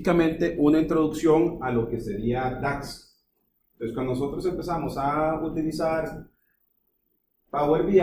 específicamente una introducción a lo que sería DAX. Entonces, cuando nosotros empezamos a utilizar Power BI,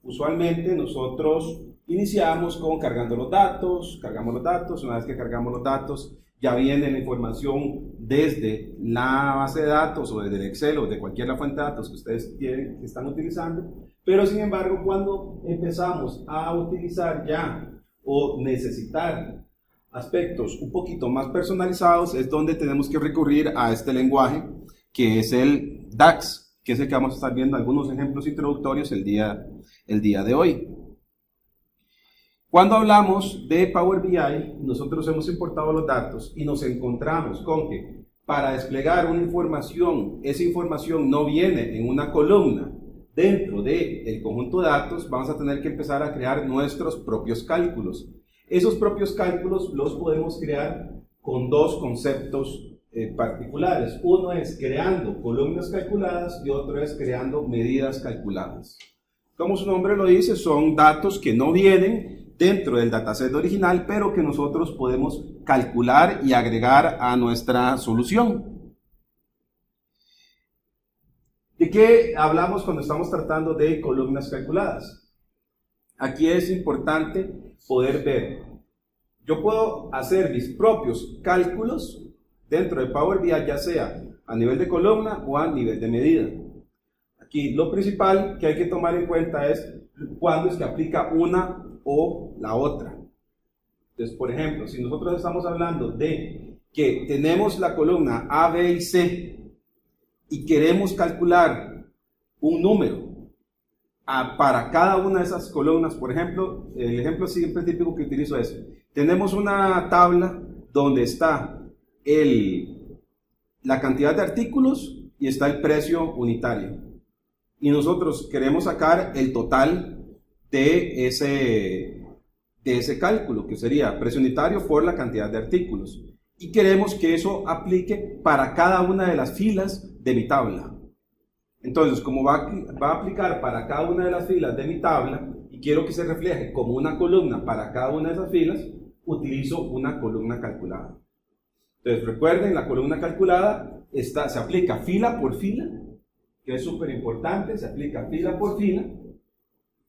usualmente nosotros iniciamos con cargando los datos, cargamos los datos. Una vez que cargamos los datos, ya viene la información desde la base de datos o desde el Excel o de cualquier fuente de datos que ustedes tienen, que están utilizando. Pero sin embargo, cuando empezamos a utilizar ya o necesitar aspectos un poquito más personalizados, es donde tenemos que recurrir a este lenguaje que es el DAX, que es el que vamos a estar viendo algunos ejemplos introductorios el día de hoy. Cuando hablamos de Power BI, nosotros hemos importado los datos y nos encontramos con que para desplegar una información, esa información no viene en una columna dentro del conjunto de datos. Vamos a tener que empezar a crear nuestros propios cálculos. Esos propios cálculos los podemos crear con dos conceptos particulares. Uno es creando columnas calculadas y otro es creando medidas calculadas. Como su nombre lo dice, son datos que no vienen dentro del dataset original, pero que nosotros podemos calcular y agregar a nuestra solución. ¿De qué hablamos cuando estamos tratando de columnas calculadas? Aquí es importante poder ver. Yo puedo hacer mis propios cálculos dentro de Power BI, ya sea a nivel de columna o a nivel de medida. Aquí lo principal que hay que tomar en cuenta es cuándo es que aplica una o la otra. Entonces, por ejemplo, si nosotros estamos hablando de que tenemos la columna A, B y C y queremos calcular un número para cada una de esas columnas, por ejemplo, el ejemplo siempre típico que utilizo es, tenemos una tabla donde está la cantidad de artículos y está el precio unitario. Y nosotros queremos sacar el total de ese cálculo, que sería precio unitario por la cantidad de artículos. Y queremos que eso aplique para cada una de las filas de mi tabla. Entonces, como va a aplicar para cada una de las filas de mi tabla, y quiero que se refleje como una columna para cada una de esas filas, utilizo una columna calculada. Entonces, recuerden, la columna calculada se aplica fila por fila, que es súper importante, se aplica fila por fila,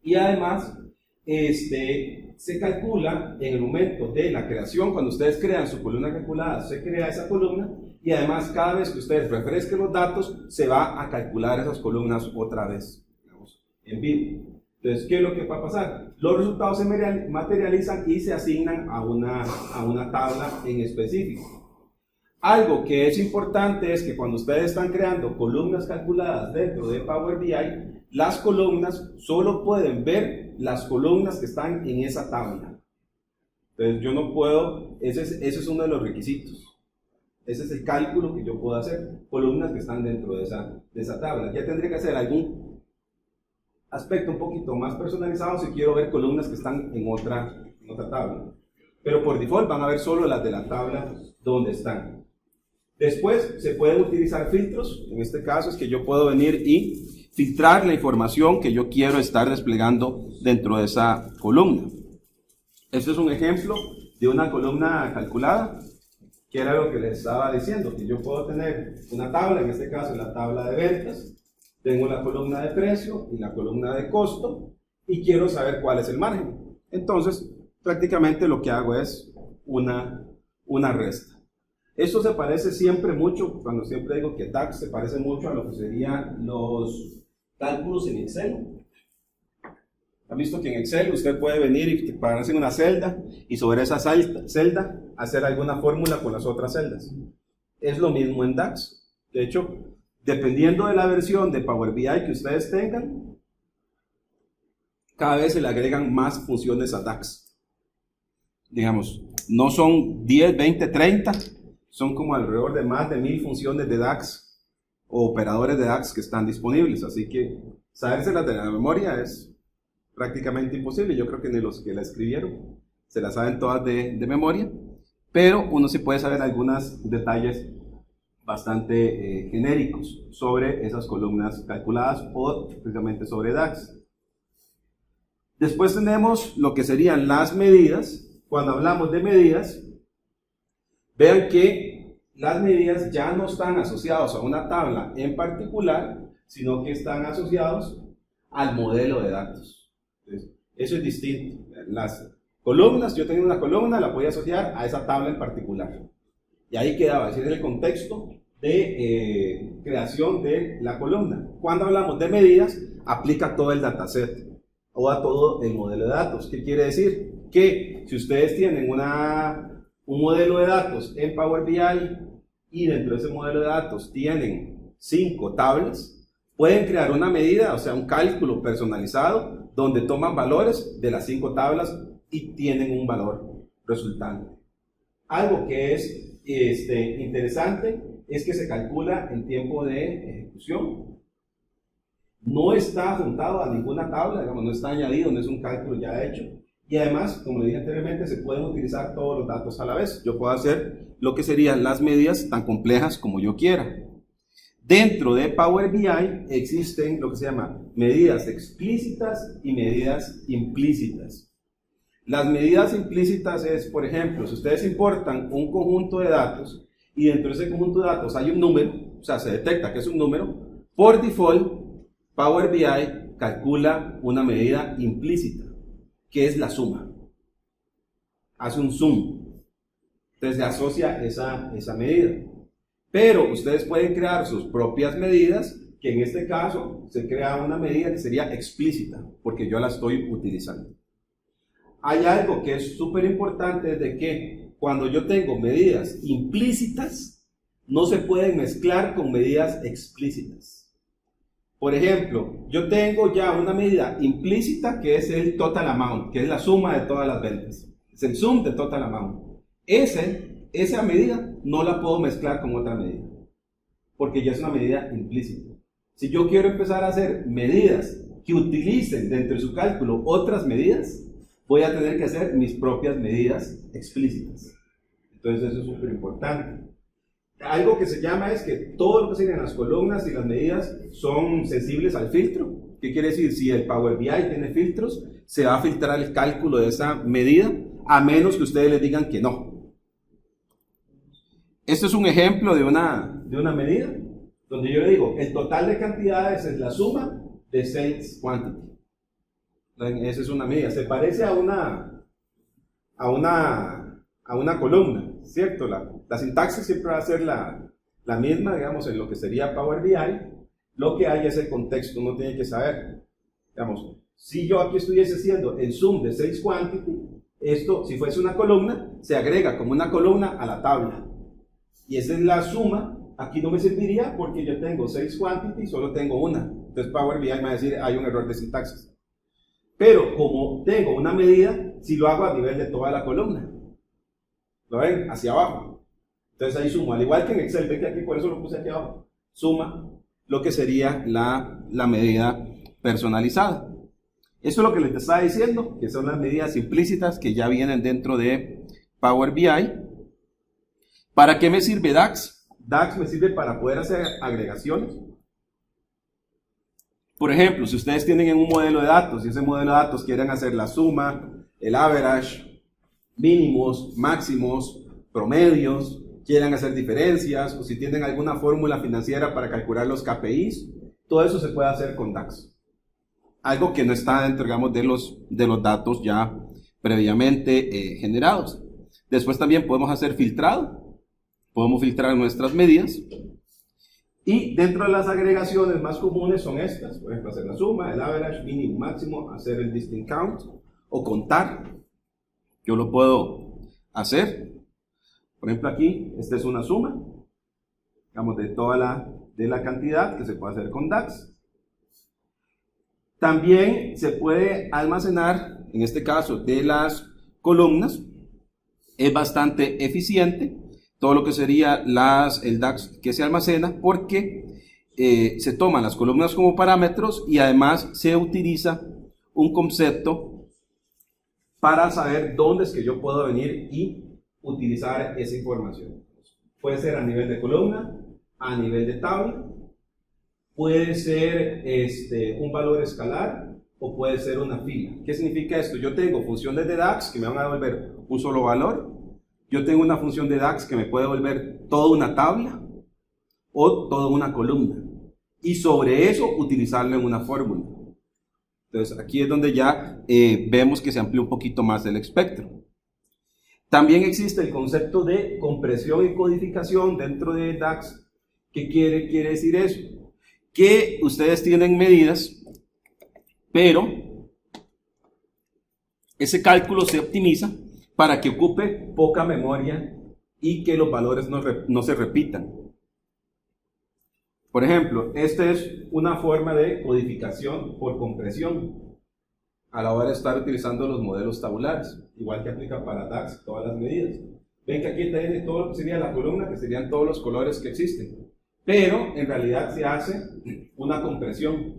y además se calcula en el momento de la creación. Cuando ustedes crean su columna calculada, se crea esa columna, y además cada vez que ustedes refresquen los datos, se va a calcular esas columnas otra vez, digamos, en vivo. Entonces, ¿qué es lo que va a pasar? Los resultados se materializan y se asignan a una tabla en específico. Algo que es importante es que cuando ustedes están creando columnas calculadas dentro de Power BI, las columnas solo pueden ver las columnas que están en esa tabla. Entonces yo no puedo, ese es uno de los requisitos. Ese es el cálculo que yo puedo hacer, columnas que están dentro de esa tabla. Ya tendría que hacer algún aspecto un poquito más personalizado si quiero ver columnas que están en otra tabla. Pero por default van a ver solo las de la tabla donde están. Después se pueden utilizar filtros. En este caso es que yo puedo venir y filtrar la información que yo quiero estar desplegando dentro de esa columna. Este es un ejemplo de una columna calculada, que era lo que les estaba diciendo, que yo puedo tener una tabla, en este caso la tabla de ventas, tengo la columna de precio y la columna de costo, y quiero saber cuál es el margen. Entonces, prácticamente lo que hago es una resta. Esto se parece siempre mucho, cuando siempre digo que DAX se parece mucho a lo que serían los cálculos en Excel. ¿Han visto que en Excel usted puede venir y pararse en una celda y sobre esa celda hacer alguna fórmula con las otras celdas? Es lo mismo en DAX. De hecho, dependiendo de la versión de Power BI que ustedes tengan, cada vez se le agregan más funciones a DAX. Digamos, no son 10, 20, 30, son como alrededor de más de 1000 funciones de DAX o operadores de DAX que están disponibles. Así que sabérselas de la memoria es prácticamente imposible. Yo creo que ni los que la escribieron se la saben todas de memoria, pero uno sí puede saber algunos detalles bastante genéricos sobre esas columnas calculadas o precisamente sobre DAX. Después tenemos lo que serían las medidas. Cuando hablamos de medidas, vean que las medidas ya no están asociadas a una tabla en particular, sino que están asociados al modelo de datos. Entonces, eso es distinto. Las columnas, yo tengo una columna, la voy a asociar a esa tabla en particular. Y ahí quedaba, ese es el contexto de creación de la columna. Cuando hablamos de medidas, aplica todo el dataset o a todo el modelo de datos. ¿Qué quiere decir? Que si ustedes tienen un modelo de datos en Power BI y dentro de ese modelo de datos tienen 5 tablas, pueden crear una medida, o sea, un cálculo personalizado donde toman valores de las 5 tablas y tienen un valor resultante. Algo que es interesante es que se calcula en tiempo de ejecución. No está juntado a ninguna tabla, digamos, no está añadido, no es un cálculo ya hecho. Y además, como dije anteriormente, se pueden utilizar todos los datos a la vez. Yo puedo hacer lo que serían las medidas tan complejas como yo quiera. Dentro de Power BI existen lo que se llama medidas explícitas y medidas implícitas. Las medidas implícitas es, por ejemplo, si ustedes importan un conjunto de datos y dentro de ese conjunto de datos hay un número, o sea, se detecta que es un número, por default, Power BI calcula una medida implícita, que es la suma. Hace un sum. Entonces se asocia esa medida. Pero ustedes pueden crear sus propias medidas, que en este caso se crea una medida que sería explícita, porque yo la estoy utilizando. Hay algo que es súper importante, de que cuando yo tengo medidas implícitas, no se pueden mezclar con medidas explícitas. Por ejemplo, yo tengo ya una medida implícita que es el total amount, que es la suma de todas las ventas. Es el sum de total amount. Esa medida no la puedo mezclar con otra medida, porque ya es una medida implícita. Si yo quiero empezar a hacer medidas que utilicen dentro de su cálculo otras medidas, voy a tener que hacer mis propias medidas explícitas. Entonces eso es súper importante. Algo que se llama es que todo lo que siguen las columnas y las medidas son sensibles al filtro. ¿Qué quiere decir? Si el Power BI tiene filtros, se va a filtrar el cálculo de esa medida, a menos que ustedes les digan que no. Esto es un ejemplo de una medida, donde yo le digo, el total de cantidades es la suma de sales quantity. Esa es una medida. Se parece a una columna, ¿cierto? La sintaxis siempre va a ser la misma, digamos, en lo que sería Power BI. Lo que hay es el contexto, uno tiene que saber. Digamos, si yo aquí estuviese haciendo el sum de sales quantity, esto, si fuese una columna, se agrega como una columna a la tabla. Y esa es la suma. Aquí no me serviría porque yo tengo sales quantity y solo tengo una. Entonces Power BI me va a decir, hay un error de sintaxis. Pero como tengo una medida, si lo hago a nivel de toda la columna. ¿Lo ven? Hacia abajo. Entonces ahí sumo. Al igual que en Excel, ven que aquí por eso lo puse aquí abajo. Suma lo que sería la medida personalizada. Eso es lo que les estaba diciendo, que son las medidas implícitas que ya vienen dentro de Power BI. ¿Para qué me sirve DAX? DAX me sirve para poder hacer agregaciones. Por ejemplo, si ustedes tienen un modelo de datos y ese modelo de datos quieren hacer la suma, el average, mínimos, máximos, promedios, quieren hacer diferencias, o si tienen alguna fórmula financiera para calcular los KPIs, todo eso se puede hacer con DAX. Algo que no está dentro, digamos, de los datos ya previamente generados. Después también podemos hacer filtrado, podemos filtrar nuestras medidas. Y dentro de las agregaciones más comunes son estas, por ejemplo, hacer la suma, el average, mínimo, máximo, hacer el distinct count o contar. Yo lo puedo hacer. Por ejemplo, aquí, esta es una suma, digamos, de toda la cantidad que se puede hacer con DAX. También se puede almacenar, en este caso, de las columnas. Es bastante eficiente todo lo que sería el DAX que se almacena, porque se toman las columnas como parámetros y además se utiliza un concepto para saber dónde es que yo puedo venir y utilizar esa información. Puede ser a nivel de columna, a nivel de tabla, puede ser un valor escalar o puede ser una fila. ¿Qué significa esto? Yo tengo funciones de DAX que me van a devolver un solo valor yo tengo una función de DAX que me puede volver toda una tabla o toda una columna. Y sobre eso utilizarlo en una fórmula. Entonces aquí es donde ya vemos que se amplía un poquito más el espectro. También existe el concepto de compresión y codificación dentro de DAX. ¿Qué quiere decir eso? Que ustedes tienen medidas, pero ese cálculo se optimiza para que ocupe poca memoria y que los valores no se repitan. Por ejemplo, esta es una forma de codificación por compresión a la hora de estar utilizando los modelos tabulares, igual que aplica para DAX, todas las medidas. Ven que aquí tiene todo lo que sería la columna, que serían todos los colores que existen, pero en realidad se hace una compresión.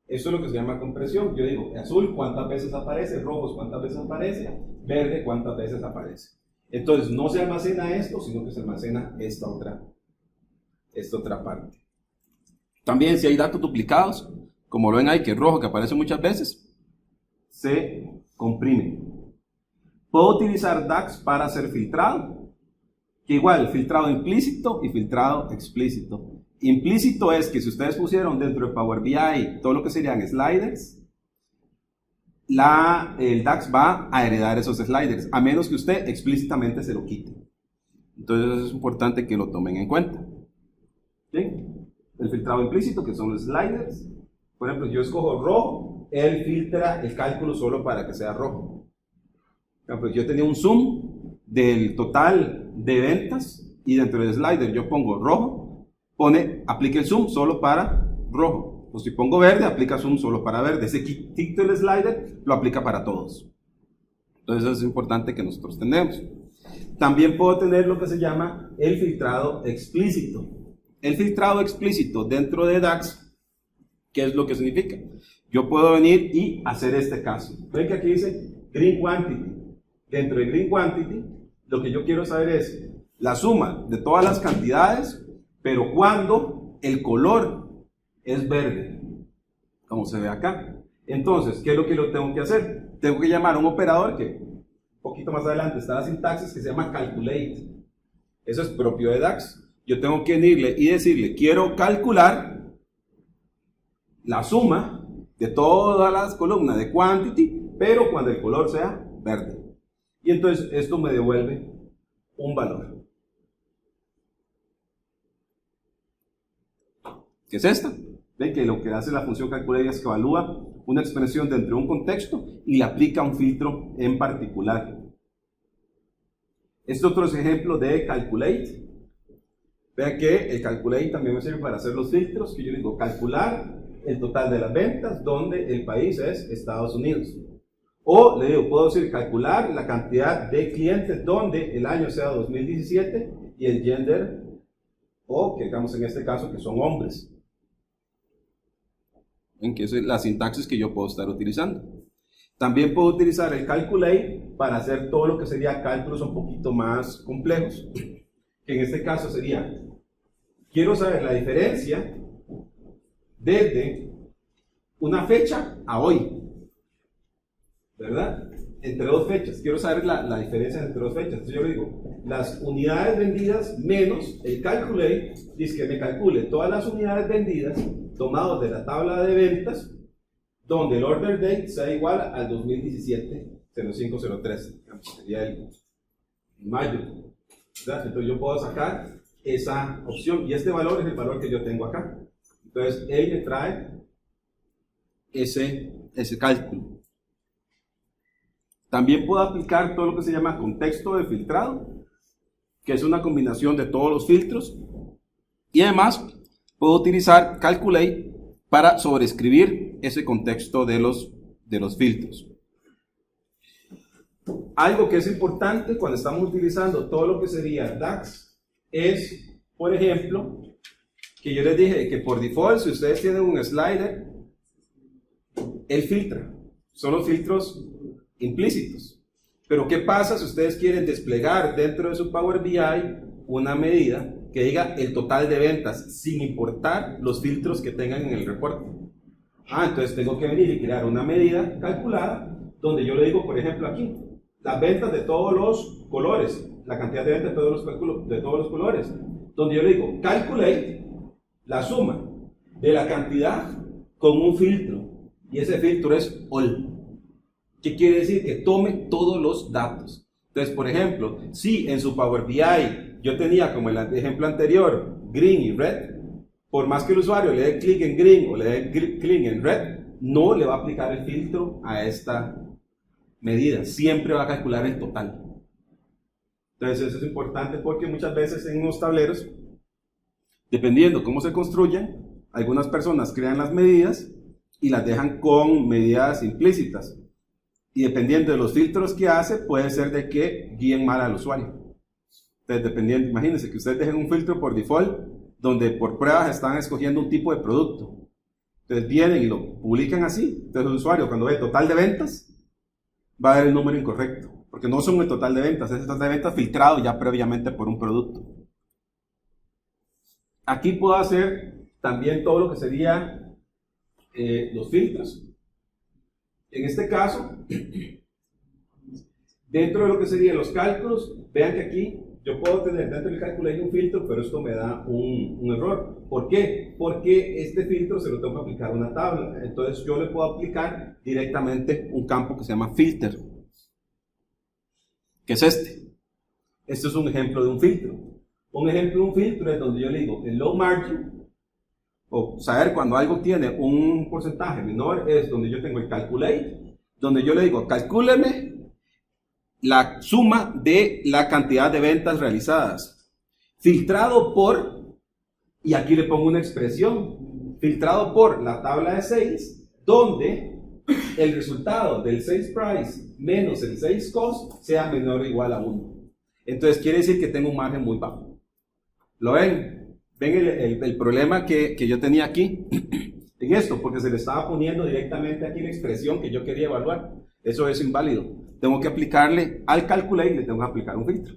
Eso es lo que se llama compresión. Yo digo, azul, ¿cuántas veces aparece? Rojos, ¿cuántas veces aparece? Verde, ¿cuántas veces aparece? Entonces, no se almacena esto, sino que se almacena esta otra parte. También, si hay datos duplicados, como lo ven ahí, que es rojo, que aparece muchas veces, se comprime. Puedo utilizar DAX para hacer filtrado, que igual, filtrado implícito y filtrado explícito. Implícito es que si ustedes pusieron dentro de Power BI todo lo que serían sliders, el DAX va a heredar esos sliders, a menos que usted explícitamente se lo quite. Entonces es importante que lo tomen en cuenta. ¿Bien? El filtrado implícito, que son los sliders. Por ejemplo, yo escojo rojo, él filtra el cálculo solo para que sea rojo. Por ejemplo, yo tenía un zoom del total de ventas y dentro del slider yo pongo rojo, aplica el zoom solo para rojo. O si pongo verde, aplica zoom solo para verde. Si quito el slider, lo aplica para todos. Entonces eso es importante que nosotros tenemos. También puedo tener lo que se llama el filtrado explícito. El filtrado explícito dentro de DAX, ¿qué es lo que significa? Yo puedo venir y hacer este caso. Ven que aquí dice Green Quantity. Dentro de Green Quantity, lo que yo quiero saber es la suma de todas las cantidades, pero cuando el color es verde, como se ve acá. Entonces, ¿qué es lo que yo tengo que hacer? Tengo que llamar a un operador que un poquito más adelante está la sintaxis, que se llama calculate. Eso es propio de DAX. Yo tengo que venirle y decirle, quiero calcular la suma de todas las columnas de quantity, pero cuando el color sea verde. Y entonces esto me devuelve un valor. ¿Qué es esta? Ven que lo que hace la función calculate es que evalúa una expresión dentro de un contexto y le aplica un filtro en particular. Este otro es ejemplo de calculate. Vean que el calculate también me sirve para hacer los filtros, que yo digo calcular el total de las ventas donde el país es Estados Unidos. O le digo, puedo decir calcular la cantidad de clientes donde el año sea 2017 y el gender, o que digamos en este caso que son hombres. Ven que esa es la sintaxis que yo puedo estar utilizando. También puedo utilizar el calculate para hacer todo lo que sería cálculos un poquito más complejos. Que en este caso sería, quiero saber la diferencia desde una fecha a hoy, ¿verdad? Entre dos fechas, quiero saber la diferencia entre dos fechas. Entonces yo le digo, las unidades vendidas menos el calculate, dice que me calcule todas las unidades vendidas tomados de la tabla de ventas, donde el order date sea igual al 2017-0503, sería el mayo. Entonces yo puedo sacar esa opción y este valor es el valor que yo tengo acá. Entonces él me trae ese cálculo. También puedo aplicar todo lo que se llama contexto de filtrado, que es una combinación de todos los filtros, y además puedo utilizar calculate para sobreescribir ese contexto de los filtros. Algo que es importante cuando estamos utilizando todo lo que sería DAX es, por ejemplo, que yo les dije que por default, si ustedes tienen un slider, él filtra. Son los filtros implícitos. Pero ¿qué pasa si ustedes quieren desplegar dentro de su Power BI una medida que diga el total de ventas sin importar los filtros que tengan en el reporte? Entonces tengo que venir y crear una medida calculada donde yo le digo, por ejemplo, aquí las ventas de todos los colores, la cantidad de ventas de todos los colores, donde yo le digo, calculate la suma de la cantidad con un filtro, y ese filtro es all. ¿Qué quiere decir? Que tome todos los datos. Entonces, por ejemplo, si en su Power BI yo tenía, como el ejemplo anterior, green y red, por más que el usuario le dé clic en green o le dé clic en red, no le va a aplicar el filtro a esta medida, siempre va a calcular el total. Entonces eso es importante porque muchas veces en los tableros, dependiendo cómo se construyen, algunas personas crean las medidas y las dejan con medidas implícitas. Y dependiendo de los filtros que hace, puede ser de que guíen mal al usuario. Entonces, dependiendo, imagínense que ustedes dejen un filtro por default, donde por pruebas están escogiendo un tipo de producto. Entonces vienen y lo publican así. Entonces el usuario, cuando ve total de ventas, va a ver el número incorrecto. Porque no son el total de ventas, es el total de ventas filtrado ya previamente por un producto. Aquí puedo hacer también todo lo que sería los filtros. En este caso, dentro de lo que serían los cálculos, vean que aquí yo puedo tener dentro del cálculo hay un filtro, pero esto me da un error. ¿Por qué? Porque este filtro se lo tengo que aplicar a una tabla. Entonces yo le puedo aplicar directamente un campo que se llama filter, que es este. Este es un ejemplo de un filtro. Un ejemplo de un filtro es donde yo le digo el low margin, o saber cuando algo tiene un porcentaje menor, es donde yo tengo el calculate, donde yo le digo calcúleme la suma de la cantidad de ventas realizadas, filtrado por, y aquí le pongo una expresión, filtrado por la tabla de 6, donde el resultado del sales price menos el sales cost sea menor o igual a 1. Entonces quiere decir que tengo un margen muy bajo. ¿Lo ven? ¿Ven el problema que yo tenía aquí? En esto, porque se le estaba poniendo directamente aquí la expresión que yo quería evaluar. Eso es inválido. Tengo que aplicarle al calculate, le tengo que aplicar un filtro.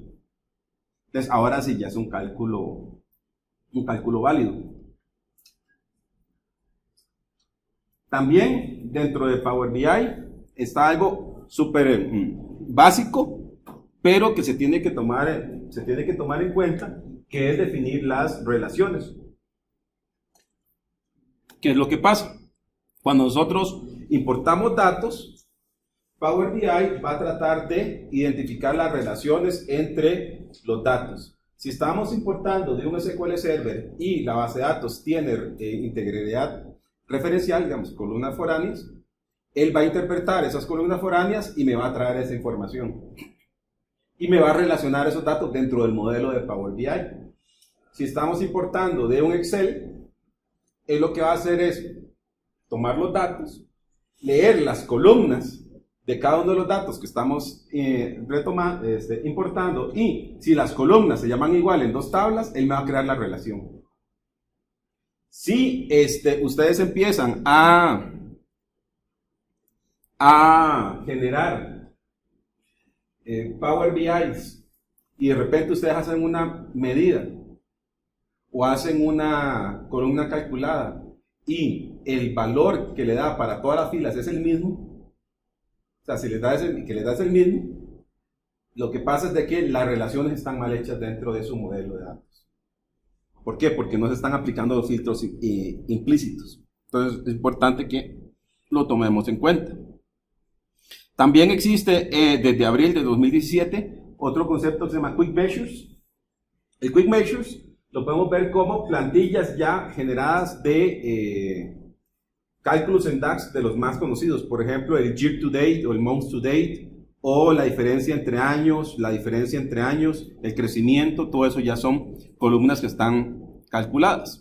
Entonces, ahora sí ya es un cálculo válido. También dentro de Power BI está algo súper básico, pero que se tiene que tomar en cuenta, que es definir las relaciones. ¿Qué es lo que pasa? Cuando nosotros importamos datos, Power BI va a tratar de identificar las relaciones entre los datos. Si estamos importando de un SQL Server y la base de datos tiene integridad referencial, digamos, columnas foráneas, él va a interpretar esas columnas foráneas y me va a traer esa información. Y me va a relacionar esos datos dentro del modelo de Power BI. Si estamos importando de un Excel, él lo que va a hacer es tomar los datos, leer las columnas de cada uno de los datos que estamos importando, y si las columnas se llaman igual en dos tablas, él me va a crear la relación. Si ustedes empiezan a generar Power BIs y de repente ustedes hacen una medida o hacen una columna calculada y el valor que le da para todas las filas es el mismo, o sea, si les da el mismo, lo que pasa es de que las relaciones están mal hechas dentro de su modelo de datos. ¿Por qué? Porque no se están aplicando los filtros implícitos. Entonces es importante que lo tomemos en cuenta. También existe desde abril de 2017 otro concepto que se llama Quick Measures. El Quick Measures lo podemos ver como plantillas ya generadas de cálculos en DAX de los más conocidos. Por ejemplo, el Year to Date o el Month to Date, o la diferencia entre años, el crecimiento, todo eso ya son columnas que están calculadas.